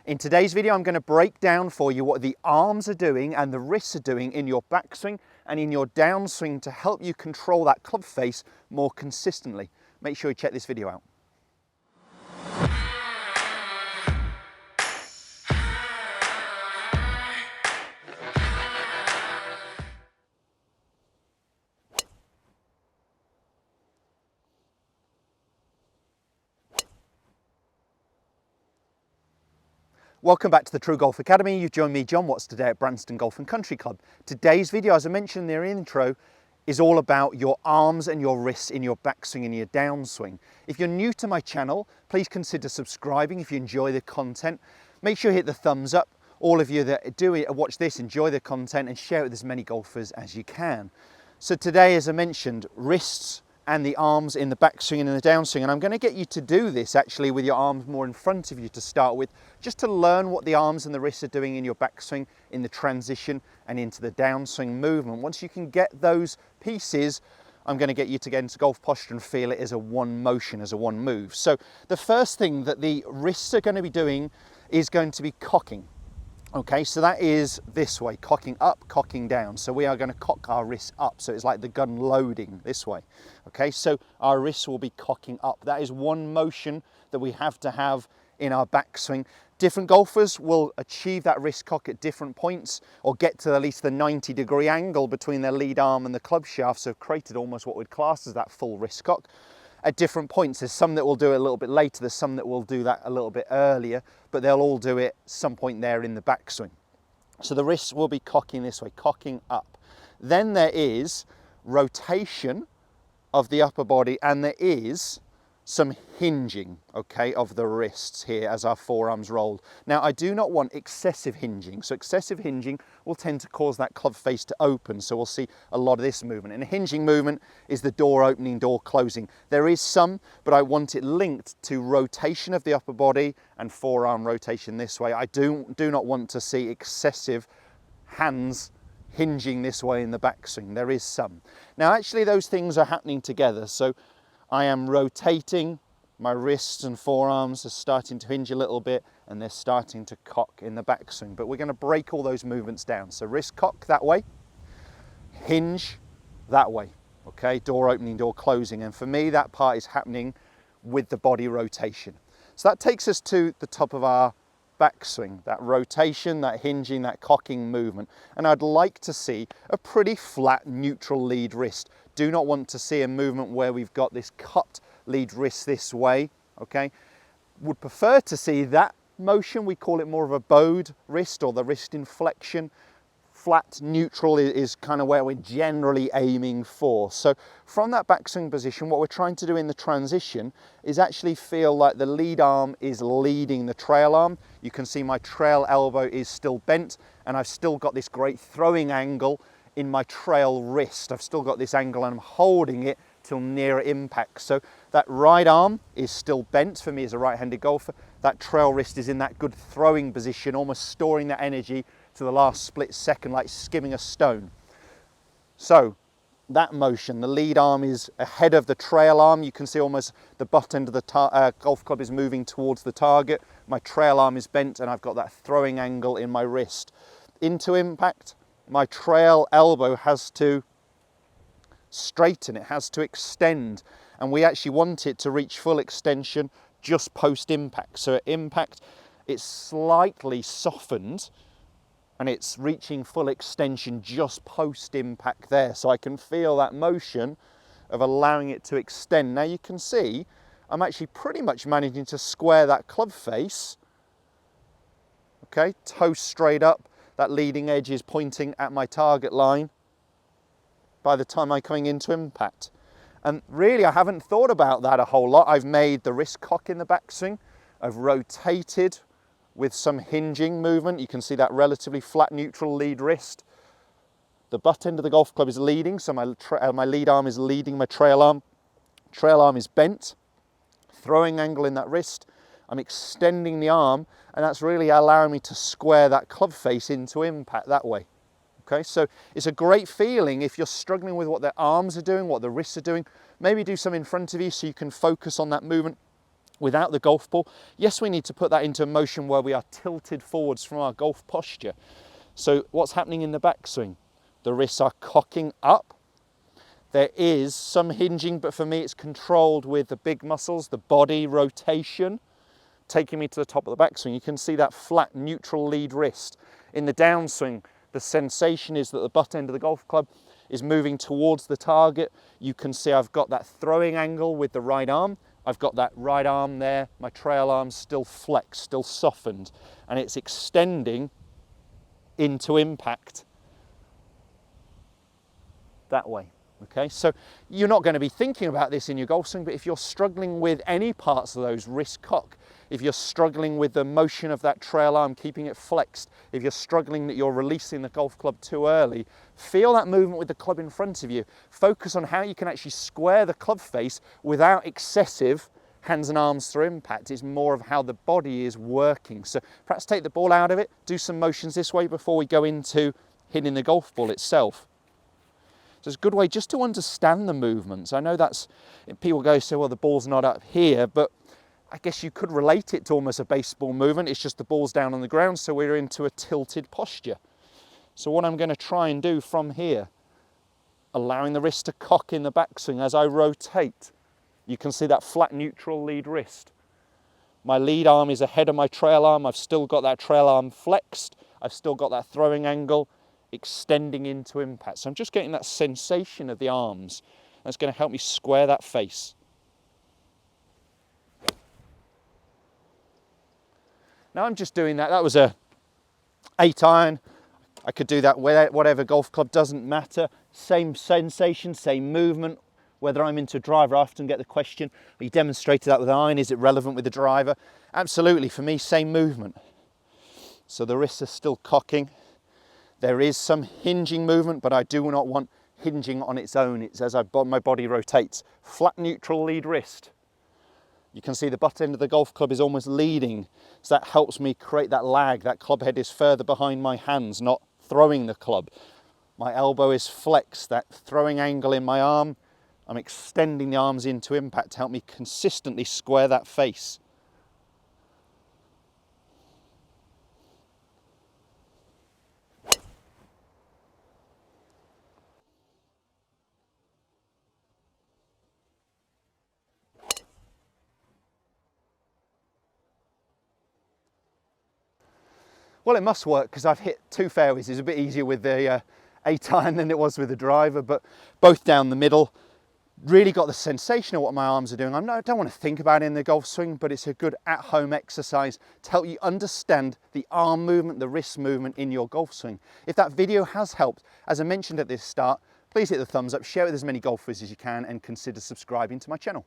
In today's video, I'm going to break down for you what the arms are doing and the wrists are doing in your backswing and in your downswing to help you control that club face more consistently. Make sure you check this video out. Welcome back to the TruGolf Academy. You've joined me, Jon Watts, today at Branston Golf and Country Club. Today's video, as I mentioned in the intro, is all about your arms and your wrists in your backswing and your downswing. If you're new to my channel, please consider subscribing if you enjoy the content. Make sure you hit the thumbs up. All of you that watch this, enjoy the content and share it with as many golfers as you can. So today, as I mentioned, wrists and the arms in the backswing and in the downswing. And I'm going to get you to do this actually with your arms more in front of you to start with, just to learn what the arms and the wrists are doing in your backswing, in the transition and into the downswing movement. Once you can get those pieces, I'm going to get you to get into golf posture and feel it as a one motion, as a one move. So the first thing that the wrists are going to be doing is going to be cocking. Okay, so that is this way, cocking up, cocking down. So we are going to cock our wrists up. So it's like the gun loading this way. Okay, so our wrists will be cocking up. That is one motion that we have to have in our backswing. Different golfers will achieve that wrist cock at different points or get to at least the 90-degree angle between their lead arm and the club shaft. So created almost what we'd class as that full wrist cock at different points. There's some that will do it a little bit later, there's some that will do that a little bit earlier, but they'll all do it some point there in the backswing. So the wrists will be cocking this way, cocking up. Then there is rotation of the upper body and there is some hinging, okay, of the wrists here as our forearms rolled. Now, I do not want excessive hinging. So excessive hinging will tend to cause that club face to open. So we'll see a lot of this movement. And a hinging movement is the door opening, door closing. There is some, but I want it linked to rotation of the upper body and forearm rotation this way. I do not want to see excessive hands hinging this way in the backswing. There is some. Now, actually, those things are happening together. So I am rotating, my wrists and forearms are starting to hinge a little bit and they're starting to cock in the backswing. But we're going to break all those movements down. So wrist cock that way, hinge that way, okay? Door opening, door closing. And for me, that part is happening with the body rotation. So that takes us to the top of our backswing, that rotation, that hinging, that cocking movement. And I'd like to see a pretty flat neutral lead wrist. Do not want to see a movement where we've got this cut lead wrist this way, okay? Would prefer to see that motion. We call it more of a bowed wrist or the wrist inflection. Flat neutral is kind of where we're generally aiming for. So from that backswing position, what we're trying to do in the transition is actually feel like the lead arm is leading the trail arm. You can see my trail elbow is still bent and I've still got this great throwing angle in my trail wrist. I've still got this angle and I'm holding it till near impact. So that right arm is still bent for me as a right-handed golfer. That trail wrist is in that good throwing position, almost storing that energy to the last split second, like skimming a stone. So that motion, the lead arm is ahead of the trail arm. You can see almost the butt end of the golf club is moving towards the target. My trail arm is bent and I've got that throwing angle in my wrist. Into impact, my trail elbow has to straighten, it has to extend, and we actually want it to reach full extension just post impact. So at impact, it's slightly softened and it's reaching full extension just post impact there. So I can feel that motion of allowing it to extend. Now you can see I'm actually pretty much managing to square that club face. Okay, toe straight up. That leading edge is pointing at my target line by the time I'm coming into impact. And really, I haven't thought about that a whole lot. I've made the wrist cock in the backswing. I've rotated with some hinging movement. You can see that relatively flat neutral lead wrist. The butt end of the golf club is leading, so my lead arm is leading my trail arm. Trail arm is bent. Throwing angle in that wrist. I'm extending the arm, and that's really allowing me to square that club face into impact that way. Okay, so it's a great feeling if you're struggling with what the arms are doing, what the wrists are doing. Maybe do some in front of you so you can focus on that movement without the golf ball. Yes, we need to put that into a motion where we are tilted forwards from our golf posture. So what's happening in the backswing? The wrists are cocking up. There is some hinging, but for me it's controlled with the big muscles, the body rotation, taking me to the top of the backswing. You can see that flat neutral lead wrist. In the downswing, the sensation is that the butt end of the golf club is moving towards the target. You can see I've got that throwing angle with the right arm. I've got that right arm there, my trail arm's still flexed, still softened, and it's extending into impact that way. Okay, so you're not going to be thinking about this in your golf swing, but if you're struggling with any parts of those, wrist cock, if you're struggling with the motion of that trail arm, keeping it flexed, if you're struggling that you're releasing the golf club too early, feel that movement with the club in front of you. Focus on how you can actually square the club face without excessive hands and arms through impact. It's more of how the body is working. So perhaps take the ball out of it, do some motions this way before we go into hitting the golf ball itself. So it's a good way just to understand the movements. I know that's, people go, say, well, the ball's not up here, but I guess you could relate it to almost a baseball movement. It's just the ball's down on the ground, so we're into a tilted posture. So what I'm going to try and do from here, allowing the wrist to cock in the backswing as I rotate. You can see that flat neutral lead wrist. My lead arm is ahead of my trail arm. I've still got that trail arm flexed. I've still got that throwing angle extending into impact. So I'm just getting that sensation of the arms. That's going to help me square that face. Now I'm just doing that. That was a 8 iron. I could do that with whatever golf club, doesn't matter. Same sensation, same movement. Whether I'm into a driver, I often get the question, well, you demonstrated that with an iron, is it relevant with the driver? Absolutely, for me, same movement. So the wrists are still cocking. There is some hinging movement, but I do not want hinging on its own. It's as my body rotates. Flat neutral lead wrist. You can see the butt end of the golf club is almost leading, so that helps me create that lag. That club head is further behind my hands, not throwing the club. My elbow is flexed, that throwing angle in my arm. I'm extending the arms into impact to help me consistently square that face. Well, it must work because I've hit 2 fairways. It's a bit easier with the 8 iron than it was with the driver, but both down the middle. Really got the sensation of what my arms are doing. I don't want to think about it in the golf swing, but it's a good at-home exercise to help you understand the arm movement, the wrist movement in your golf swing. If that video has helped, as I mentioned at the start, please hit the thumbs up, share it with as many golfers as you can, and consider subscribing to my channel.